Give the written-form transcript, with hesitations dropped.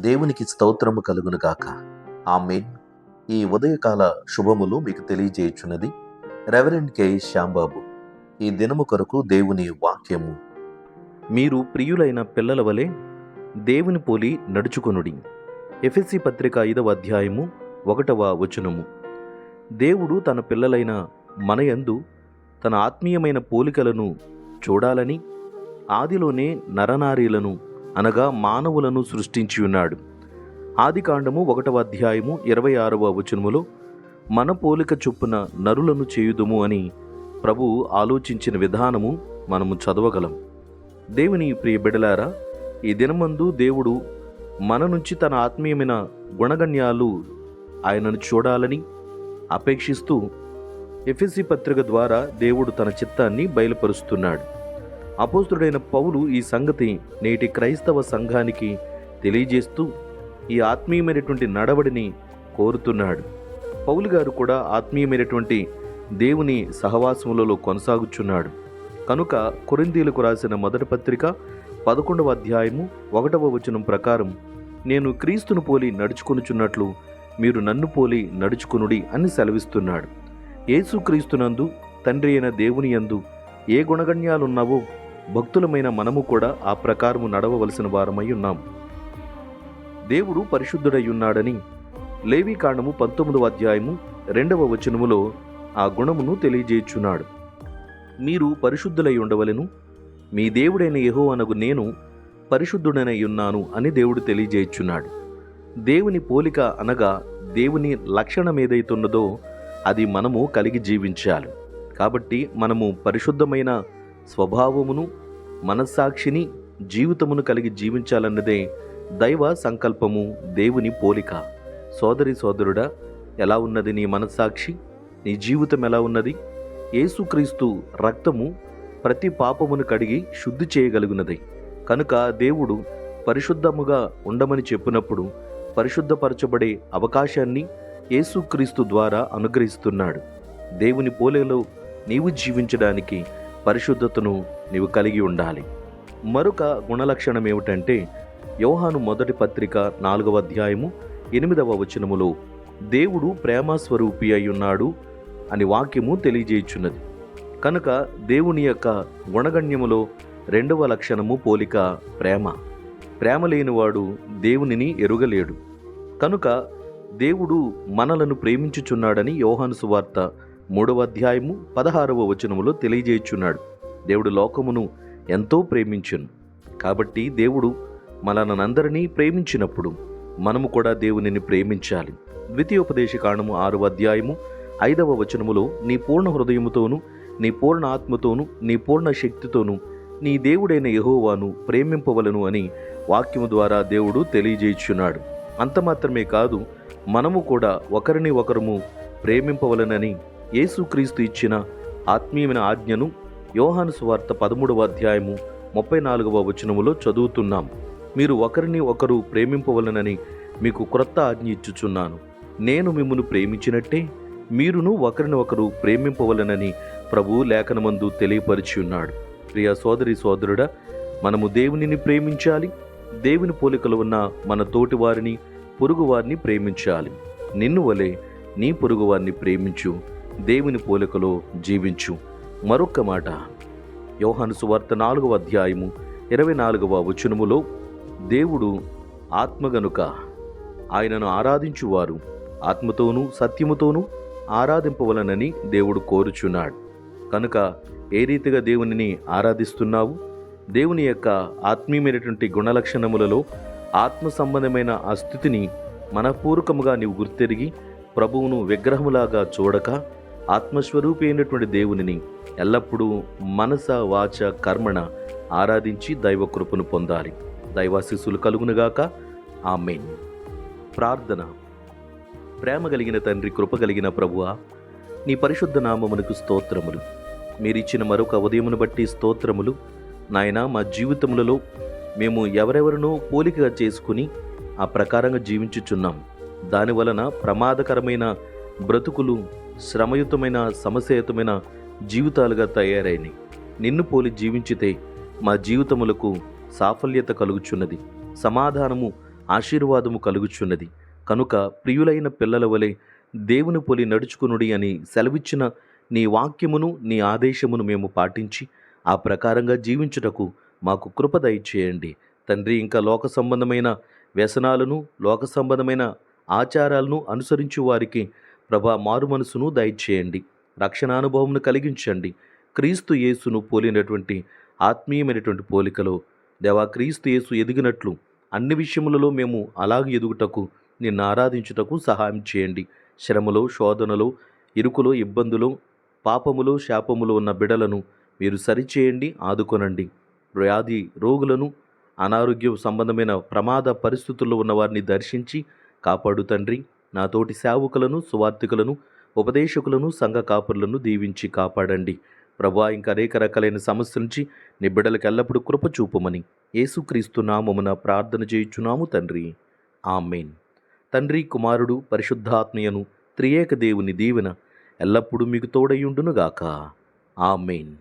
దేవునికి స్తోత్రము కలుగును గాక. ఆమేన్. ఈ ఉదయకాల శుభములు మీకు తెలియజేయుచున్నది రెవరెండ్ కె శ్యాంబాబు. ఈ దినము కొరకు దేవుని వాక్యము. మీరు ప్రియులైన పిల్లల వలె దేవుని పోలి నడుచుకొనుడి. ఎఫెసీ పత్రిక 5వ అధ్యాయము 1వ వచనము. దేవుడు తన పిల్లలైన మనయందు తన ఆత్మీయమైన పోలికలను చూడాలని ఆదిలోనే నరనారీలను అనగా మానవులను సృష్టించి ఉన్నాడు. ఆదికాండము 1వ అధ్యాయము 26వ వచనములో మన పోలిక చొప్పున నరులను చేయుదుము అని ప్రభువు ఆలోచించిన విధానము మనము చదవగలం. దేవుని ప్రియ బిడ్డలారా, ఈ దినమందు దేవుడు మన నుంచి తన ఆత్మీయమైన గుణగణ్యాలు ఆయనను చూడాలని అపేక్షిస్తూ ఎఫెసీ పత్రిక ద్వారా దేవుడు తన చిత్తాన్ని బయలుపరుస్తున్నాడు. అపోస్తుడైన పౌలు ఈ సంగతి నేటి క్రైస్తవ సంఘానికి తెలియజేస్తూ ఈ ఆత్మీయమైనటువంటి నడవడిని కోరుతున్నాడు. పౌలు గారు కూడా ఆత్మీయమైనటువంటి దేవుని సహవాసములలో కొనసాగుచున్నాడు. కనుక కొరింథీయులకు రాసిన మొదటి పత్రిక 11వ అధ్యాయము 1వ వచనం ప్రకారం, నేను క్రీస్తును పోలి నడుచుకొనుచున్నట్లు మీరు నన్ను పోలి నడుచుకొనుడి అని సెలవిస్తున్నాడు. యేసుక్రీస్తునందు తండ్రి అయిన దేవుని యందు ఏ గుణగణ్యాలున్నావో భక్తులమైన మనము కూడా ఆ ప్రకారము నడవవలసిన వారమై ఉన్నాం. దేవుడు పరిశుద్ధుడై ఉన్నాడని లేవీకాండము 19వ అధ్యాయము 2వ వచనములో ఆ గుణమును తెలియజేయుచున్నాడు. మీరు పరిశుద్ధులై ఉండవలెను, మీ దేవుడైన యెహోవానగు నేను పరిశుద్ధుడనై ఉన్నాను అని దేవుడు తెలియజేయుచున్నాడు. దేవుని పోలిక అనగా దేవుని లక్షణం ఏదైతున్నదో అది మనము కలిగి జీవించాలి. కాబట్టి మనము పరిశుద్ధమైన స్వభావమును, మనస్సాక్షిని, జీవితమును కలిగి జీవించాలన్నదే దైవ సంకల్పము, దేవుని పోలిక. సోదరి సోదరుడా, ఎలా ఉన్నది నీ మనస్సాక్షి? నీ జీవితం ఎలా ఉన్నది? యేసుక్రీస్తు రక్తము ప్రతి పాపమును కడిగి శుద్ధి చేయగలుగునది. కనుక దేవుడు పరిశుద్ధముగా ఉండమని చెప్పినప్పుడు పరిశుద్ధపరచబడే అవకాశాన్ని యేసుక్రీస్తు ద్వారా అనుగ్రహిస్తున్నాడు. దేవుని పోలికలో నీవు జీవించడానికి పరిశుద్ధతను నీవు కలిగి ఉండాలి. మరొక గుణలక్షణం ఏమిటంటే, యోహాను మొదటి పత్రిక 4వ అధ్యాయము 8వ వచనములో దేవుడు ప్రేమస్వరూపి అయి ఉన్నాడు అని వాక్యము తెలియజేయుచున్నది. కనుక దేవుని యొక్క గుణగణ్యములో 2వ లక్షణము పోలిక ప్రేమ. ప్రేమ లేనివాడు దేవునిని ఎరుగలేడు. కనుక దేవుడు మనలను ప్రేమించుచున్నాడని యోహాను సువార్త 3వ అధ్యాయము 16వ వచనములో తెలియజేయుచున్నాడు. దేవుడు లోకమును ఎంతో ప్రేమించును. కాబట్టి దేవుడు మనలందరినీ ప్రేమించినప్పుడు మనము కూడా దేవునిని ప్రేమించాలి. ద్వితీయోపదేశకాండము 6వ అధ్యాయము 5వ వచనములో నీ పూర్ణ హృదయముతోను, నీ పూర్ణ ఆత్మతోను, నీ పూర్ణ శక్తితోను నీ దేవుడైన యెహోవాను ప్రేమింపవలను అని వాక్యము ద్వారా దేవుడు తెలియజేయుచున్నాడు. అంత మాత్రమే కాదు, మనము కూడా ఒకరిని ఒకరము ప్రేమింపవలనని యేసుక్రీస్తు ఇచ్చిన ఆత్మీయమైన ఆజ్ఞను యోహాను సువార్త 13వ అధ్యాయము 34వ వచనములో చదువుతున్నాం. మీరు ఒకరిని ఒకరు ప్రేమింపవలనని మీకు క్రొత్త ఆజ్ఞ ఇచ్చుచున్నాను, నేను మిమ్మును ప్రేమించినట్టే మీరును ఒకరిని ఒకరు ప్రేమింపవలనని ప్రభువు లేఖనమందు తెలియపరిచి ఉన్నాడు. ప్రియ సోదరి సోదరుడా, మనము దేవునిని ప్రేమించాలి. దేవుని పోలికలు ఉన్న మన తోటి వారిని, పొరుగు వారిని ప్రేమించాలి. నిన్ను వలె నీ పొరుగు వారిని ప్రేమించు, దేవుని పోలికలో జీవించు. మరొక్క మాట, యోహాను సువార్త 4వ అధ్యాయము 24వ వచనములో దేవుడు ఆత్మ గనుక ఆయనను ఆరాధించువారు ఆత్మతోనూ సత్యముతోనూ ఆరాధింపవలనని దేవుడు కోరుచున్నాడు. కనుక ఏ రీతిగా దేవునిని ఆరాధిస్తున్నావు? దేవుని యొక్క ఆత్మీయమైనటువంటి గుణలక్షణములలో ఆత్మ సంబంధమైన ఆ స్థితిని మనపూర్వకముగా నీవు గుర్తెరిగి ప్రభువును విగ్రహములాగా చూడక ఆత్మస్వరూపి అయినటువంటి దేవునిని ఎల్లప్పుడూ మనస, వాచ, కర్మణ ఆరాధించి దైవ కృపను పొందాలి. దైవాశీస్సులు కలుగునుగాక. ఆమేన్. ప్రార్థన. ప్రేమ కలిగిన తండ్రి, కృప కలిగిన ప్రభువా, నీ పరిశుద్ధ నామమునకు స్తోత్రములు. మీరిచ్చిన మరొక ఉదయమును బట్టి స్తోత్రములు. నాయనా, మా జీవితములలో మేము ఎవరెవరినో పోలికగా చేసుకుని ఆ ప్రకారంగా జీవించుచున్నాం. దానివలన ప్రమాదకరమైన బ్రతుకులు, శ్రమయుతమైన, సమస్యయుతమైన జీవితాలుగా తయారైనవి. నిన్ను పోలి జీవించితే మా జీవితములకు సాఫల్యత కలుగుచున్నది, సమాధానము ఆశీర్వాదము కలుగుచున్నది. కనుక ప్రియులైన పిల్లల వలె దేవుని పోలి నడుచుకునుడి అని సెలవిచ్చిన నీ వాక్యమును, నీ ఆదేశమును మేము పాటించి ఆ ప్రకారంగా జీవించుటకు మాకు కృప దయచేయండి తండ్రి. ఇంకా లోక సంబంధమైన వ్యసనాలను, లోక సంబంధమైన ఆచారాలను అనుసరించు వారికి ప్రభా మారు మనసును దయచేయండి, రక్షణానుభవమును కలిగించండి. క్రీస్తు యేసును పోలినటువంటి ఆత్మీయమైనటువంటి పోలికలో దేవా క్రీస్తు యేసు ఎదిగినట్లు అన్ని విషయములలో మేము అలాగే ఎదుగుటకు, నిన్ను ఆరాధించుటకు సహాయం చేయండి. శ్రమలో, శోధనలో, ఇరుకులో, ఇబ్బందులో, పాపములో, శాపములో ఉన్న బిడలను మీరు సరిచేయండి, ఆదుకొనండి. వ్యాధి రోగులను, అనారోగ్య సంబంధమైన ప్రమాద పరిస్థితుల్లో ఉన్న వారిని దర్శించి కాపాడు తండ్రి. నా తోటి సేవకులను, సువార్థికులను, ఉపదేశకులను, సంఘ కాపురులను దీవించి కాపాడండి ప్రభా. ఇంకా అనేక రకాలైన సమస్యల నుంచి నీ బిడ్డలకు ఎల్లప్పుడూ కృప చూపమని యేసుక్రీస్తు నామమున ప్రార్థన చేయుచున్నాము తండ్రి. ఆమేన్. తండ్రి, కుమారుడు, పరిశుద్ధాత్మయను త్రియేక దేవుని దీవెన ఎల్లప్పుడూ మీకు తోడయుండునుగాక. ఆమేన్.